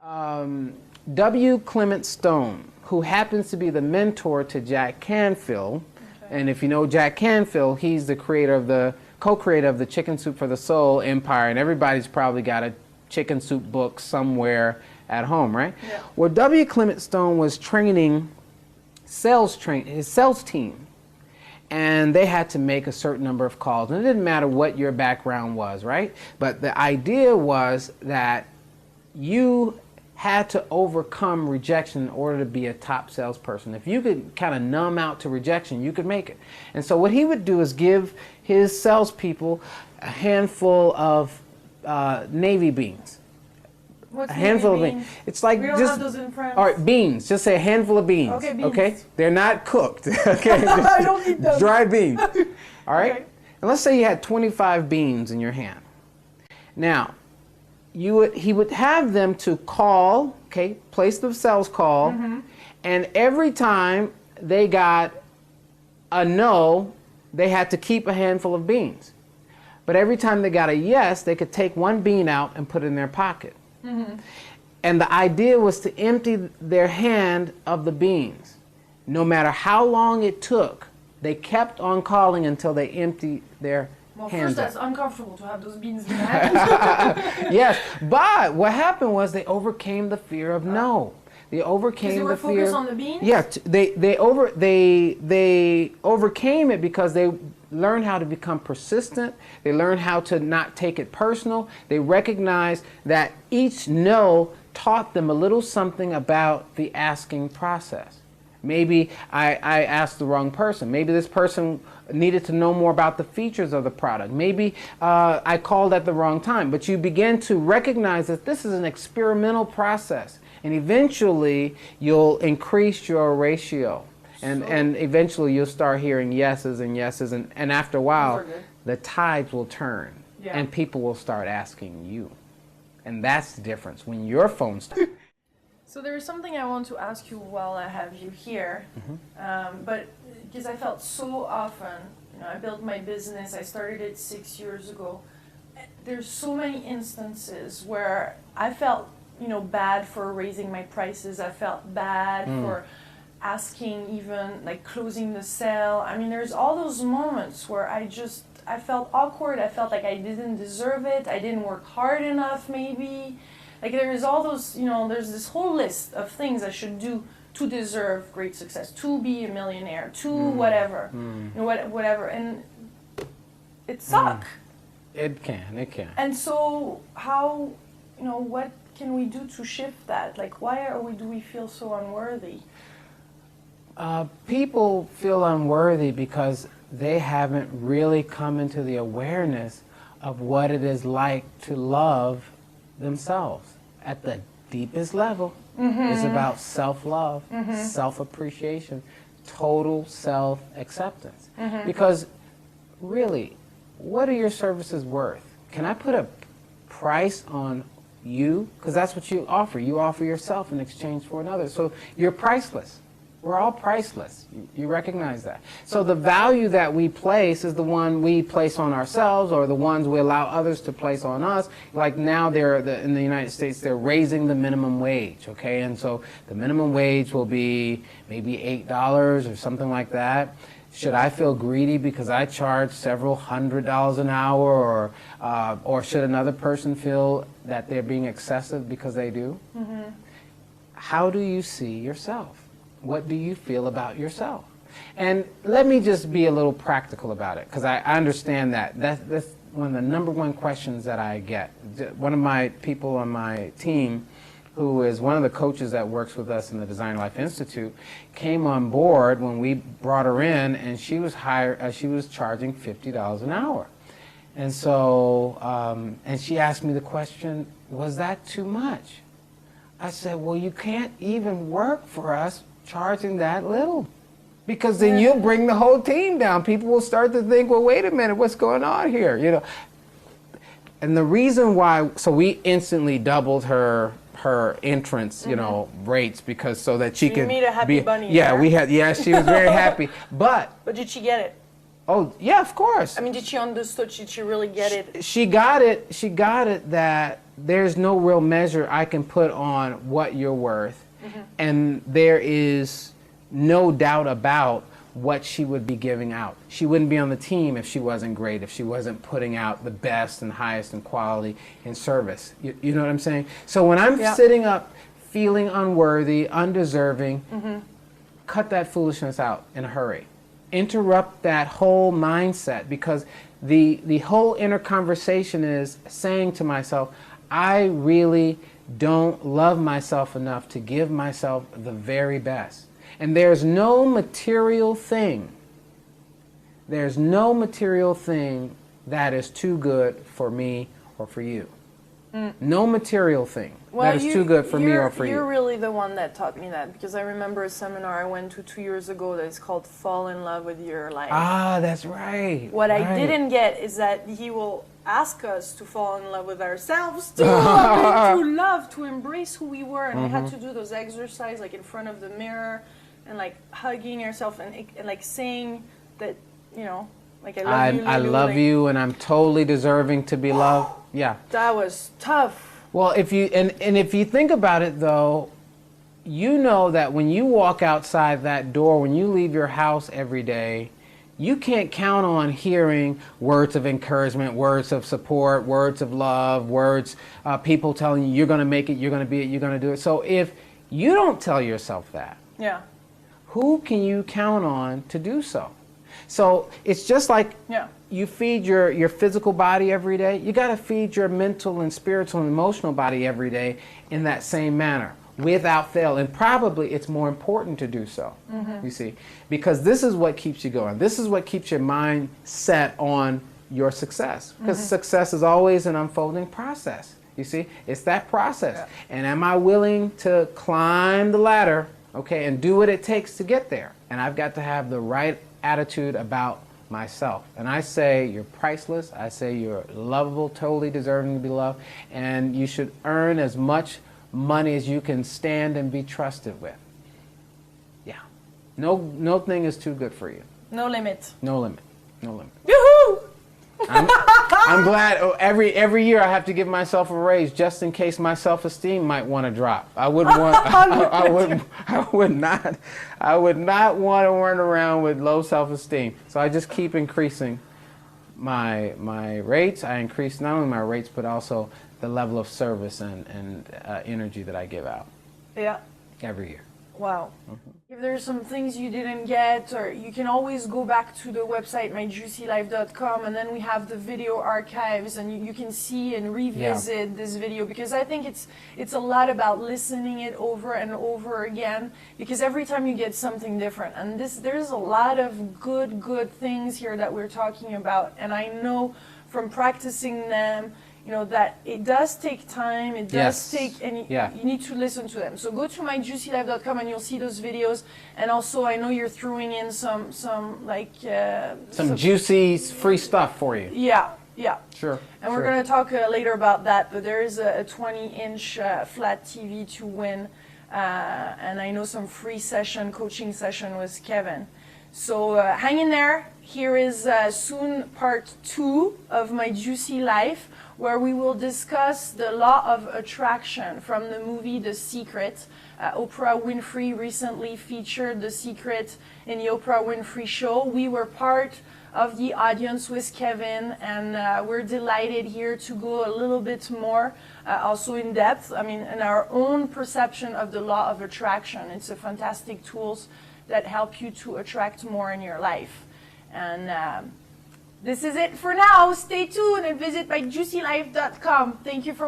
W. Clement Stone, who happens to be the mentor to Jack Canfield. Okay. And if you know Jack Canfield, he's the creator of the co-creator of the Chicken Soup for the Soul empire, and everybody's probably got a chicken soup book somewhere at home, right? Yeah. Well, W. Clement Stone was training his sales team, and they had to make a certain number of calls, and it didn't matter what your background was, right? But the idea was that you had to overcome rejection in order to be a top salesperson. If you could kind of numb out to rejection, you could make it. And so what he would do is give his salespeople a handful of navy beans. What's a handful of beans? It's like we don't just have those in France. All right, beans. Just say a handful of beans. Okay, beans. Okay, they're not cooked. Okay, I don't need those. Dry beans. All right. Okay. And let's say you had 25 beans in your hand. Now, he would have them to call, okay, place the sales call, and every time they got a no, they had to keep a handful of beans. But every time they got a yes, they could take one bean out and put it in their pocket. And the idea was to empty their hand of the beans. No matter how long it took, they kept on calling until they emptied their hands. First, that's uncomfortable to have those beans in your hand. Yes, but what happened was they overcame the fear of no. They overcame the fear. Focused on the beans? Yeah, they overcame it because they learned how to become persistent. They learned how to not take it personal. They recognized that each no taught them a little something about the asking process. Maybe I asked the wrong person. Maybe this person needed to know more about the features of the product. Maybe I called at the wrong time. But you begin to recognize that this is an experimental process. And eventually, you'll increase your ratio. And eventually, you'll start hearing yeses and yeses. And after a while, the tides will turn. Yeah. And people will start asking you. And that's the difference when your phone starts. So there is something I want to ask you while I have you here, but because I felt so often, I built my business, I started it 6 years ago. There's so many instances where I felt, bad for raising my prices. I felt bad for asking, even like closing the sale. I mean, there's all those moments where I felt awkward. I felt like I didn't deserve it. I didn't work hard enough, maybe. Like there's all those, there's this whole list of things I should do to deserve great success, to be a millionaire, to whatever, whatever, and it sucks. It can. And so how, what can we do to shift that? Like why do we feel so unworthy? People feel unworthy because they haven't really come into the awareness of what it is like to love themselves at the deepest level. It's about self-love, self-appreciation, total self-acceptance. Because really, what are your services worth? Can I put a price on you? Because that's what you offer. You offer yourself in exchange for another. So you're priceless. We're all priceless. You recognize that. So the value that we place is the one we place on ourselves, or the ones we allow others to place on us. Like now, in the United States, they're raising the minimum wage, okay? And so the minimum wage will be maybe $8 or something like that. Should I feel greedy because I charge several $100s an hour, or should another person feel that they're being excessive because they do? How do you see yourself? What do you feel about yourself? And let me just be a little practical about it, because I understand that's one of the number one questions that I get. One of my people on my team, who is one of the coaches that works with us in the Design Life Institute, came on board when we brought her in, and she was charging $50 an hour. And so, and she asked me the question, was that too much? I said, well, you can't even work for us charging that little, because then you'll bring the whole team down. People will start to think, well, wait a minute, what's going on here? And the reason why, so we instantly doubled her entrance, rates, because so that she could meet a happy bunny. Yeah, she was very happy. But did she get it? Oh, yeah, of course. I mean, did she understood? Did she really get it? She got it. She got it that there's no real measure I can put on what you're worth. And there is no doubt about what she would be giving out. She wouldn't be on the team if she wasn't great, if she wasn't putting out the best and highest in quality and service. You know what I'm saying? So when I'm sitting up feeling unworthy, undeserving, cut that foolishness out in a hurry. Interrupt that whole mindset, because the whole inner conversation is saying to myself, I really don't love myself enough to give myself the very best. And there's no material thing, that is too good for me or for you. No material thing that is too good for me or for you. You're really the one that taught me that, because I remember a seminar I went to 2 years ago that is called Fall in Love with Your Life. Ah, that's right. What I didn't get is that he will ask us to fall in love with ourselves, to love, to embrace who we were. And I had to do those exercises like in front of the mirror and like hugging yourself and like saying that, you know, like I love you, LIlou, I love like, you, and I'm totally deserving to be loved. Yeah. That was tough. Well, if you if you think about it though, you know that when you walk outside that door, when you leave your house every day, you can't count on hearing words of encouragement, words of support, words of love, words, people telling you you're going to make it, you're going to be it, you're going to do it. So if you don't tell yourself that, who can you count on to do so? So it's just like you feed your physical body every day. You got to feed your mental and spiritual and emotional body every day in that same manner, without fail. And probably it's more important to do so, you see, because this is what keeps you going. This is what keeps your mind set on your success, because success is always an unfolding process. You see, it's that process. And am I willing to climb the ladder, okay, and do what it takes to get there? And I've got to have the right attitude about myself. And I say you're priceless. I say you're lovable, totally deserving to be loved, and you should earn as much money as you can stand and be trusted with. Yeah. No thing is too good for you. No limit. No limit. No limit. Yoo-hoo! I'm glad every year I have to give myself a raise just in case my self-esteem might want to drop. I wouldn't want I would not want to run around with low self-esteem. So I just keep increasing my rates. I increase not only my rates but also the level of service and energy that I give out. Yeah. Every year. Wow. If there's some things you didn't get, or you can always go back to the website myjuicylife.com, and then we have the video archives, and you can see and revisit this video, because I think it's a lot about listening it over and over again, because every time you get something different, and there's a lot of good things here that we're talking about, and I know from practicing them, you know, that it does take time, it does take, and you need to listen to them. So go to myjuicylife.com and you'll see those videos. And also, I know you're throwing in some juicy free stuff for you. Yeah. Sure. And we're going to talk later about that, but there is a 20-inch flat TV to win. And I know some free coaching session with Kevin. So hang in there. Here is soon part 2 of My Juicy Life, where we will discuss the law of attraction from the movie The Secret. Oprah Winfrey recently featured The Secret in the Oprah Winfrey Show. We were part of the audience with Kevin, and we're delighted here to go a little bit more, also in depth, I mean, in our own perception of the law of attraction. It's a fantastic tools that help you to attract more in your life. And this is it for now. Stay tuned and visit myjuicylife.com. Thank you for...